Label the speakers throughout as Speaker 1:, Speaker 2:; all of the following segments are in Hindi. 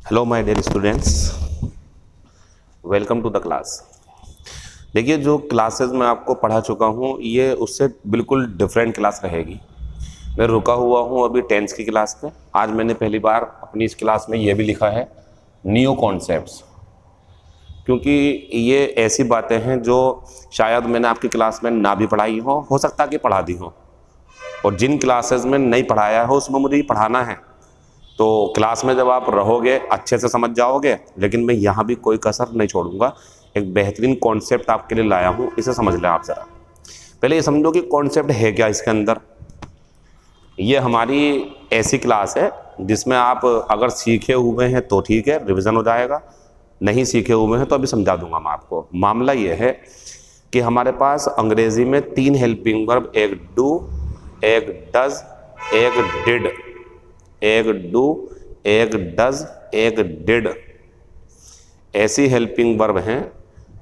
Speaker 1: Hello my dear students, welcome to the class. देखिए, जो क्लासेस मैं आपको पढ़ा चुका हूँ ये उससे बिल्कुल डिफरेंट क्लास रहेगी। मैं रुका हुआ हूँ अभी टेंथ की क्लास पे। आज मैंने पहली बार अपनी इस क्लास में ये भी लिखा है न्यू कॉन्सेप्ट्स, क्योंकि ये ऐसी बातें हैं जो शायद मैंने आपकी क्लास में ना भी पढ़ाई हो सकता है कि पढ़ा दी हो, और जिन क्लासेस में नहीं पढ़ाया हो उसमें मुझे पढ़ाना है। तो क्लास में जब आप रहोगे अच्छे से समझ जाओगे, लेकिन मैं यहाँ भी कोई कसर नहीं छोड़ूंगा। एक बेहतरीन कॉन्सेप्ट आपके लिए लाया हूँ, इसे समझ लें आप ज़रा। पहले ये समझो कि कॉन्सेप्ट है क्या इसके अंदर। ये हमारी ऐसी क्लास है जिसमें आप अगर सीखे हुए हैं तो ठीक है, रिवीजन हो जाएगा। नहीं सीखे हुए हैं तो अभी समझा दूंगा मैं आपको। मामला ये है कि हमारे पास अंग्रेजी में 3 हेल्पिंग वर्ब, एक डू, एक डज, एक डिड, एक डू, एक डज, एक डिड, ऐसी हेल्पिंग वर्ब हैं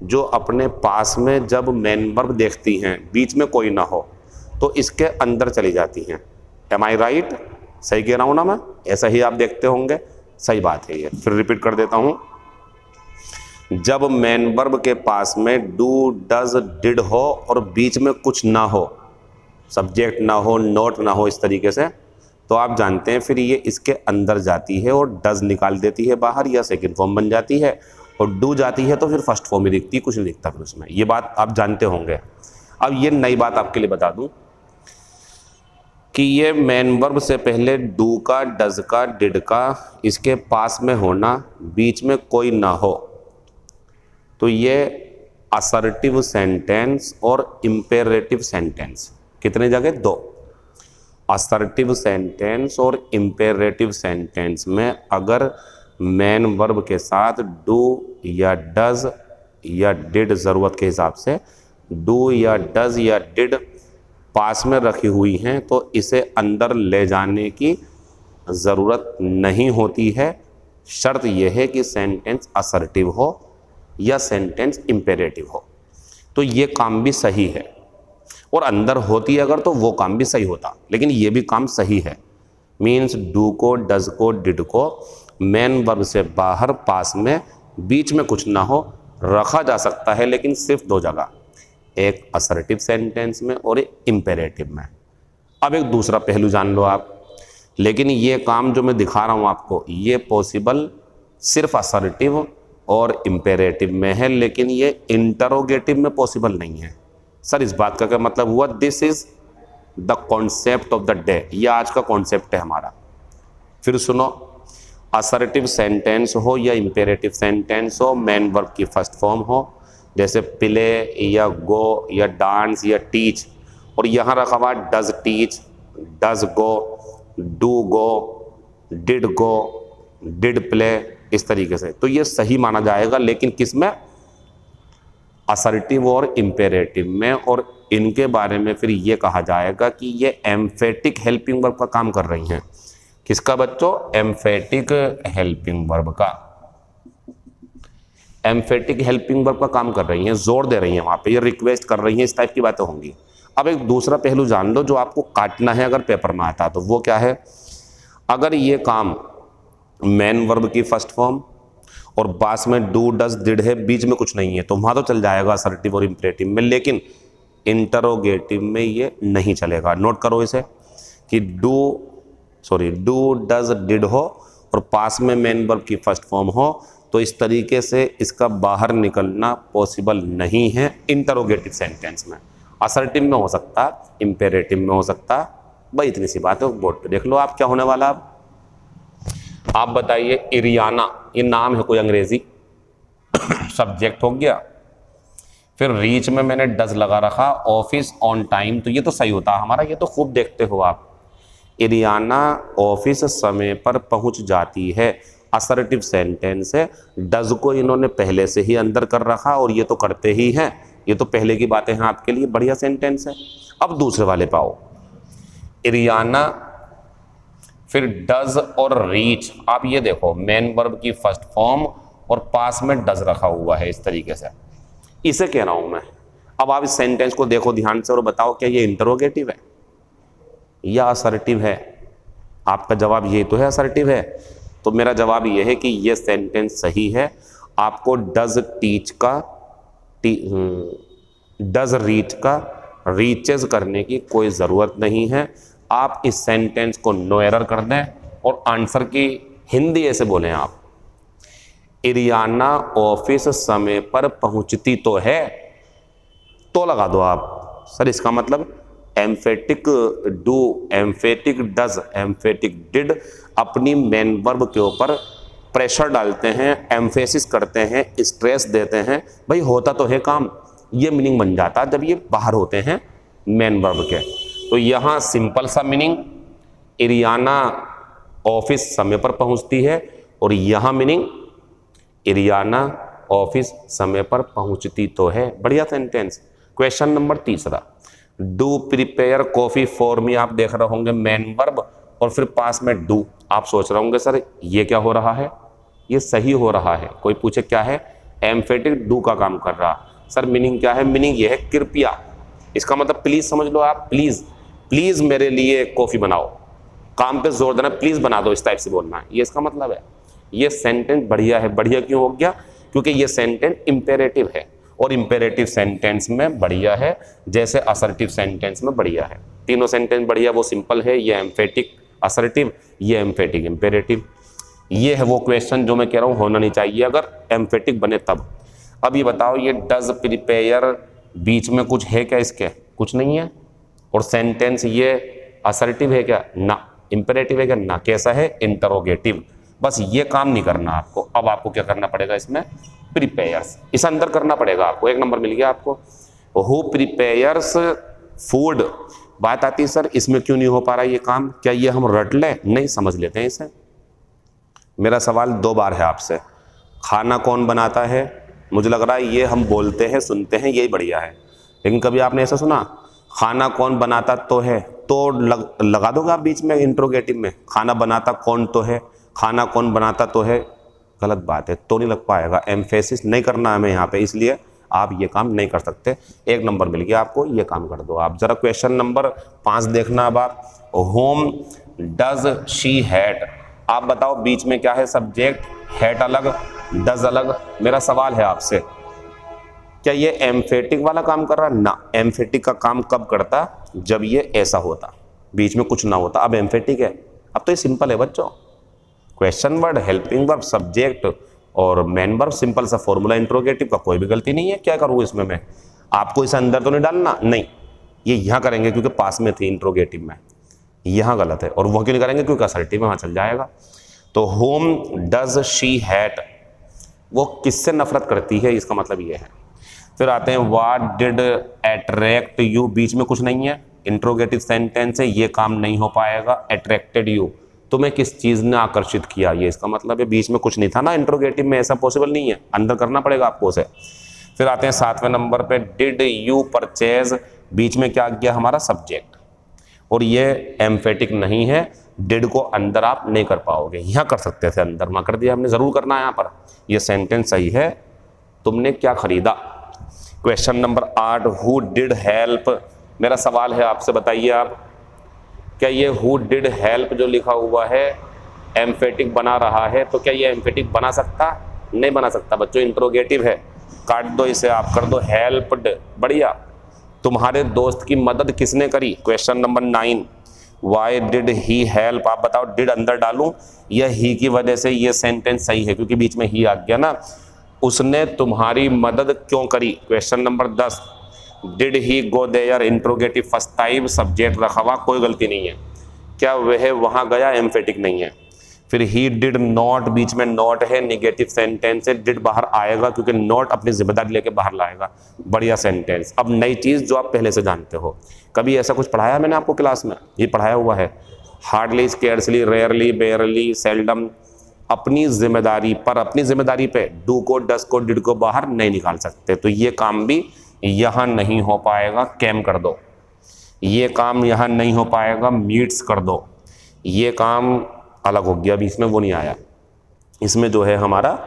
Speaker 1: जो अपने पास में जब मेन वर्ब देखती हैं, बीच में कोई ना हो, तो इसके अंदर चली जाती हैं। एम आई राइट? सही कह रहा हूं ना मैं? ऐसा ही आप देखते होंगे। सही बात है ये। फिर रिपीट कर देता हूं। जब मेन वर्ब के पास में डू, डज, डिड हो और बीच में कुछ ना हो, सब्जेक्ट ना हो, नोट ना हो, इस तरीके से, तो आप जानते हैं फिर ये इसके अंदर जाती है और डज निकाल देती है बाहर, या सेकंड फॉर्म बन जाती है, और डू जाती है तो फिर फर्स्ट फॉर्म ही दिखती है, कुछ नहीं दिखता फिर उसमें। ये बात आप जानते होंगे। अब ये नई बात आपके लिए बता दूं कि ये मेन वर्ब से पहले डू का, डज का, डिड का इसके पास में होना, बीच में कोई ना हो, तो ये असर्टिव सेंटेंस और इंपेरेटिव सेंटेंस, कितने जगह? 2। असर्टिव सेंटेंस और इंपेरेटिव सेंटेंस में अगर मेन वर्ब के साथ डू या डज या डिड, ज़रूरत के हिसाब से डू या डज या डिड पास में रखी हुई हैं, तो इसे अंदर ले जाने की ज़रूरत नहीं होती है। शर्त यह है कि सेंटेंस असर्टिव हो या सेंटेंस इंपेरेटिव हो, तो ये काम भी सही है। और अंदर होती अगर तो वो काम भी सही होता, लेकिन ये भी काम सही है। मीन्स डू को, डज को, डिड को मेन वर्ब से बाहर पास में बीच में कुछ ना हो रखा जा सकता है, लेकिन सिर्फ 2 जगह, एक असर्टिव सेंटेंस में और एक इंपेरेटिव में। अब एक दूसरा पहलू जान लो आप। लेकिन ये काम जो मैं दिखा रहा हूँ आपको, ये पॉसिबल सिर्फ असर्टिव और इंपेरेटिव में है, लेकिन ये इंटरोगेटिव में पॉसिबल नहीं है। सर, इस बात का क्या मतलब हुआ? This is the concept of the day. ये आज का कॉन्सेप्ट है हमारा। फिर सुनो, असर्टिव सेंटेंस हो या इंपेरेटिव सेंटेंस हो, मेन वर्ब की फर्स्ट फॉर्म हो, जैसे प्ले या गो या डांस या टीच, और यहाँ रखा हुआ does teach, does go, do go, did go, did play, इस तरीके से, तो ये सही माना जाएगा। लेकिन किस में? असर्टिव और इंपेरेटिव में। और इनके बारे में फिर ये कहा जाएगा कि ये एम्फेटिक हेल्पिंग वर्ब का काम कर रही हैं। किसका बच्चों? एम्फेटिक हेल्पिंग वर्ब का। एम्फेटिक हेल्पिंग वर्ब का काम कर रही हैं, जोर दे रही हैं वहां पे, ये रिक्वेस्ट कर रही हैं, इस टाइप की बातें होंगी। अब एक दूसरा पहलू जान लो जो आपको काटना है अगर पेपर में आता, तो वो क्या है? अगर ये काम मेन वर्ब की फर्स्ट फॉर्म और पास में डू, डज, डिड है, बीच में कुछ नहीं है, तो वहां तो चल जाएगा असर्टिव और इंपेरेटिव में, लेकिन इंटरोगेटिव में ये नहीं चलेगा। नोट करो इसे कि डू, डज, डिड हो और पास में मेन वर्ब की फर्स्ट फॉर्म हो, तो इस तरीके से इसका बाहर निकलना पॉसिबल नहीं है इंटरोगेटिव सेंटेंस में। असर्टिव में हो सकता, इंपेरेटिव में हो सकता। भाई इतनी सी बात है, बोर्ड पे देख लो आप क्या होने वाला। आप बताइए, इरियाना, ये नाम है कोई अंग्रेजी, सब्जेक्ट हो गया, फिर रीच में मैंने डज लगा रखा, ऑफिस ऑन टाइम, तो ये तो सही होता हमारा, ये तो खूब देखते हो आप। इरियाना ऑफिस समय पर पहुंच जाती है, असर्टिव सेंटेंस है। डज को इन्होंने पहले से ही अंदर कर रखा और ये तो करते ही हैं, ये तो पहले की बातें हैं आपके लिए, बढ़िया सेंटेंस है। अब दूसरे वाले पाओ, इरियाना, फिर डज और रीच। आप ये देखो, मेन वर्ब की फर्स्ट फॉर्म और पास में डज रखा हुआ है, इस तरीके से, इसे कह रहा हूं मैं। अब आप इस सेंटेंस को देखो ध्यान से और बताओ क्या ये इंटरोगेटिव है या असर्टिव है? आपका जवाब ये तो है, असर्टिव है। तो मेरा जवाब ये है कि ये सेंटेंस सही है। आपको डज टीच का डज रीच का रीचेज करने की कोई ज़रूरत नहीं है। आप इस सेंटेंस को नो एरर कर दें और आंसर की हिंदी ऐसे बोलें आप, इरियाना ऑफिस समय पर पहुंचती तो है, तो लगा दो आप। सर इसका मतलब emphatic do, emphatic does, emphatic did अपनी मेन वर्ब के ऊपर प्रेशर डालते हैं, एम्फेसिस करते हैं, स्ट्रेस देते हैं, भाई होता तो है काम। ये मीनिंग बन जाता जब ये बाहर होते हैं मेन वर्ब के। तो यहाँ सिंपल सा मीनिंग इरियाना ऑफिस समय पर पहुंचती है, और यहाँ मीनिंग इरियाना ऑफिस समय पर पहुंचती तो है। बढ़िया सेंटेंस। क्वेश्चन नंबर तीसरा, do prepare coffee for me. आप देख रहे होंगे मेन वर्ब और फिर पास में डू। आप सोच रहे होंगे सर ये क्या हो रहा है, ये सही हो रहा है। कोई पूछे क्या है, एम्फेटिक डू का काम कर रहा। सर मीनिंग क्या है, मीनिंग ये है कृपया। इसका मतलब प्लीज समझ लो आप, प्लीज प्लीज मेरे लिए कॉफी बनाओ, काम पे जोर देना, प्लीज बना दो, इस टाइप से बोलना है, ये इसका मतलब है। ये सेंटेंस बढ़िया है। बढ़िया क्यों हो गया, क्योंकि ये सेंटेंस इंपेरेटिव है, और इंपेरेटिव सेंटेंस में बढ़िया है जैसे असर्टिव सेंटेंस में बढ़िया है। तीनों सेंटेंस बढ़िया, वो सिंपल है, ये एम्फेटिक असर्टिव, ये एम्फेटिक इंपेरेटिव। ये है वो क्वेश्चन जो मैं कह रहा हूँ होना नहीं चाहिए अगर एम्फेटिक बने तब। अब ये बताओ, ये डज प्रिपेयर बीच में कुछ है क्या इसके, कुछ नहीं है। और सेंटेंस ये असर्टिव है क्या, ना। इंपेरेटिव है क्या, ना। कैसा है, इंटरोगेटिव। बस ये काम नहीं करना आपको। अब आपको क्या करना पड़ेगा इसमें, प्रिपेयर्स, इस अंदर करना पड़ेगा आपको। एक नंबर मिल गया आपको। Who prepares food. बात आती है सर इसमें क्यों नहीं हो पा रहा ये काम, क्या ये हम रट लें, नहीं, समझ लेते हैं इसे। मेरा सवाल 2 बार है आपसे, खाना कौन बनाता है। मुझे लग रहा है ये हम बोलते हैं, सुनते हैं, यही बढ़िया है, लेकिन कभी आपने ऐसा सुना खाना कौन बनाता तो है, तो लगा दोगे आप बीच में इंट्रोगेटिव में, खाना बनाता कौन तो है, खाना कौन बनाता तो है, गलत बात है, तो नहीं लग पाएगा। एम्फेसिस नहीं करना हमें यहाँ पे, इसलिए आप ये काम नहीं कर सकते। 1 नंबर मिल गया आपको, ये काम कर दो आप। जरा क्वेश्चन नंबर 5 देखना अब आप। Home does she hat. आप बताओ बीच में क्या है, सब्जेक्ट, हैट अलग, डज अलग। मेरा सवाल है आपसे, क्या ये एम्फेटिक वाला काम कर रहा, ना। एम्फेटिक का काम कब करता, जब ये ऐसा होता, बीच में कुछ ना होता। अब एम्फेटिक है, अब तो ये सिंपल है बच्चों। Question word, helping verb, subject और मेन वर्ब, सिंपल सा फॉर्मूला इंट्रोगेटिव का, कोई भी गलती नहीं है। क्या करूँ इसमें मैं, आपको इसे अंदर तो नहीं डालना, नहीं, ये यहाँ करेंगे क्योंकि पास में थी इंट्रोगेटिव में, यहाँ गलत है। और वह क्यों नहीं करेंगे, क्योंकि असर्टिव में वहाँ चल जाएगा। तो होम डज शी हैट, वो किससे नफरत करती है, इसका मतलब ये है। फिर आते हैं व्हाट डिड अट्रैक्ट यू। बीच में कुछ नहीं है, इंट्रोगेटिव सेंटेंस है, ये काम नहीं हो पाएगा। अट्रैक्टेड यू, तुम्हें किस चीज ने आकर्षित किया, ये इसका मतलब है। बीच में कुछ नहीं था ना इंट्रोगेटिव में, ऐसा पॉसिबल नहीं है, अंदर करना पड़ेगा आपको उसे। फिर आते हैं 7वें नंबर पे, डिड यू परचेज। बीच में क्या गया हमारा, सब्जेक्ट, और ये एम्फेटिक नहीं है। डिड को अंदर आप नहीं कर पाओगे, यहाँ कर सकते थे, अंदर वहाँ कर दिया हमने, जरूर करना है यहाँ पर। ये सेंटेंस सही है, तुमने क्या खरीदा। Question number 8, who did help. मेरा सवाल है आपसे, बताइए आप, क्या ये हु डिड हेल्प जो लिखा हुआ है एम्फेटिक बना रहा है, तो क्या ये एम्फेटिक बना सकता, नहीं बना सकता बच्चों, इंट्रोगेटिव है। काट दो इसे, आप कर दो हेल्प्ड। बढ़िया। तुम्हारे दोस्त की मदद किसने करी। Question number 9, why did he help. आप बताओ, डिड अंदर डालूं या ही की वजह से ये सेंटेंस सही है, क्योंकि बीच में ही आ गया ना। उसने तुम्हारी मदद क्यों करी। Question number 10, did he go there. Interrogative first time, subject रखा हुआ, कोई गलती नहीं है। क्या वह वहां गया, एम्फेटिक नहीं है। फिर ही डिड नॉट, बीच में नॉट है, निगेटिव सेंटेंस है, डिड बाहर आएगा क्योंकि नॉट अपनी जिम्मेदारी लेके बाहर लाएगा। बढ़िया सेंटेंस। अब नई चीज जो आप पहले से जानते हो, कभी ऐसा कुछ पढ़ाया मैंने आपको क्लास में, ये पढ़ाया हुआ है। Hardly, scarcely, rarely, बेयरली, seldom. अपनी जिम्मेदारी पर, अपनी जिम्मेदारी पे डू को, डस को, डिड को बाहर नहीं निकाल सकते, तो ये काम भी यहां नहीं हो पाएगा, कैम कर दो। ये काम यहां नहीं हो पाएगा, मीट्स कर दो। ये काम अलग हो गया, अभी इसमें वो नहीं आया। इसमें जो है हमारा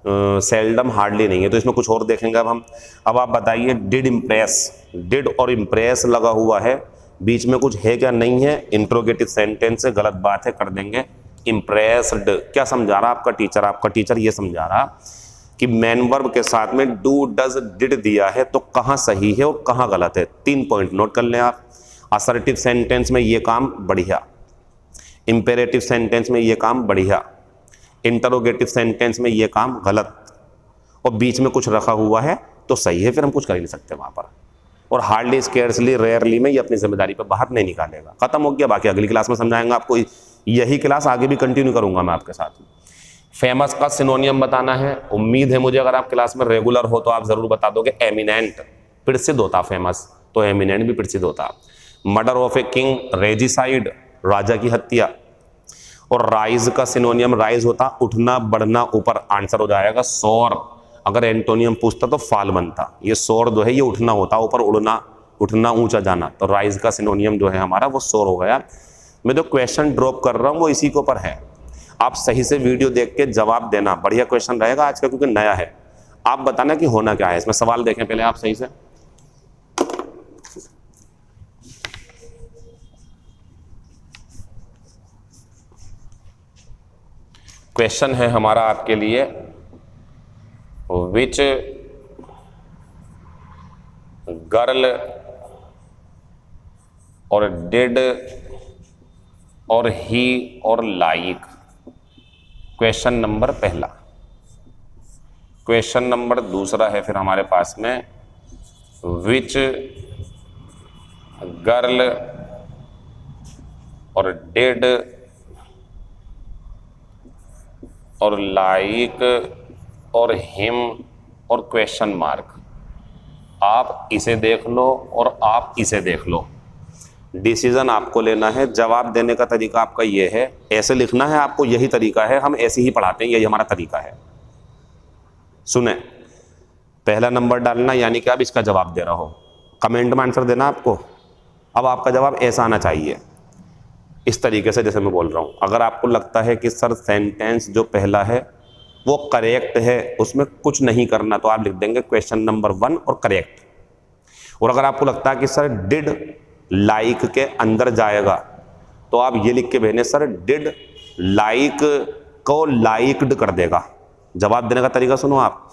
Speaker 1: सेल्डम, हार्डली नहीं है, तो इसमें कुछ और देखेंगे अब हम। अब आप बताइए, डिड इम्प्रेस। डिड और इम्प्रेस लगा हुआ है, बीच में कुछ है क्या, नहीं है, इंट्रोगेटिव सेंटेंस है, गलत बात है, कर देंगे इम्प्रेस्ड, क्या समझा रहा आपका टीचर? आपका टीचर ये समझा रहा कि मेन वर्ब के साथ में डू डज डिड दिया है तो कहाँ सही है और कहाँ गलत है। 3 पॉइंट नोट कर लें आप। असर्टिव सेंटेंस में ये काम बढ़िया, इंपेरेटिव सेंटेंस में ये काम बढ़िया, इंटरोगेटिव सेंटेंस में ये काम गलत, और बीच में कुछ रखा हुआ है तो सही है, फिर हम कुछ कर ही नहीं सकते वहां पर। और हार्डली, स्केर्सली, रेयरली में ये अपनी जिम्मेदारी पर बाहर नहीं निकालेगा। खत्म हो गया, बाकी अगली क्लास में समझाएंगे आपको। यही क्लास आगे भी कंटिन्यू करूंगा मैं आपके साथ। फेमस का सिनोनियम बताना है। उम्मीद है मुझे अगर आप क्लास में रेगुलर हो तो आप जरूर बता दोगे। एमिनेंट प्रसिद्ध होता, फेमस तो एमिनेंट भी प्रसिद्ध होता। Murder of a king, regicide, राजा की हत्या। और राइज का सिनोनियम राइज होता उठना, बढ़ना, ऊपर। आंसर हो जाएगा सोर। अगर एंटोनियम पूछता तो फाल बनता। ये सोर जो है ये उठना होता, ऊपर उड़ना, उठना, ऊंचा जाना। तो राइज का सिनोनियम जो है हमारा वो सोर हो गया। मैं जो क्वेश्चन ड्रॉप कर रहा हूँ वो इसी के ऊपर है। आप सही से वीडियो देख के जवाब देना। बढ़िया क्वेश्चन रहेगा आज का क्योंकि नया है। आप बताना कि होना क्या है इसमें। सवाल देखें पहले आप सही से। क्वेश्चन है हमारा आपके लिए, विच गर्ल और डिड और ही और लाइक। क्वेश्चन नंबर पहला। क्वेश्चन नंबर दूसरा है फिर हमारे पास में, विच गर्ल और डिड और लाइक और हिम और क्वेश्चन मार्क। आप इसे देख लो और आप इसे देख लो। डिसीजन आपको लेना है। जवाब देने का तरीका आपका ये है, ऐसे लिखना है आपको, यही तरीका है, हम ऐसे ही पढ़ाते हैं, यही हमारा तरीका है। सुने, पहला नंबर डालना यानी कि आप इसका जवाब दे रहा हो, कमेंट में आंसर देना आपको। अब आपका जवाब ऐसा आना चाहिए, इस तरीके से जैसे मैं बोल रहा हूं। अगर आपको लगता है कि सर सेंटेंस जो पहला है वो करेक्ट है, उसमें कुछ नहीं करना, तो आप लिख देंगे क्वेश्चन नंबर 1 और करेक्ट। और अगर आपको लगता है कि सर डिड लाइक के अंदर जाएगा तो आप ये लिख के भेजें, सर डिड लाइक को लाइक्ड कर देगा। जवाब देने का तरीका सुनो आप।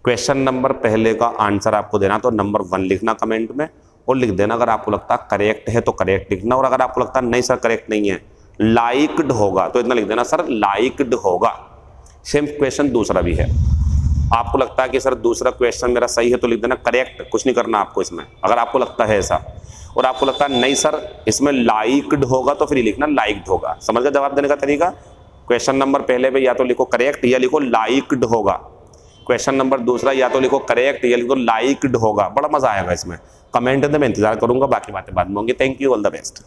Speaker 1: क्वेश्चन नंबर पहले का आंसर आपको देना तो नंबर 1 लिखना कमेंट में और लिख देना। अगर आपको लगता करेक्ट है तो करेक्ट लिखना, और अगर आपको लगता नहीं सर करेक्ट नहीं है, लाइक्ड होगा, तो इतना लिख देना सर लाइक्ड होगा। सेम क्वेश्चन दूसरा भी है। आपको लगता है कि सर दूसरा क्वेश्चन मेरा सही है तो लिख देना करेक्ट, कुछ नहीं करना आपको इसमें, अगर आपको लगता है ऐसा। और आपको लगता है नहीं सर इसमें लाइक्ड होगा तो फिर लिखना लाइक्ड होगा। समझ गए जवाब देने का तरीका? क्वेश्चन नंबर पहले पे या तो लिखो करेक्ट या लिखो लाइक्ड होगा। क्वेश्चन नंबर दूसरा या तो लिखो करेक्ट या लिखो लाइक्ड होगा। बड़ा मजा आएगा इसमें। कमेंट में इंतजार करूंगा, बाकी बातें बाद में होंगी। Thank you, all the best.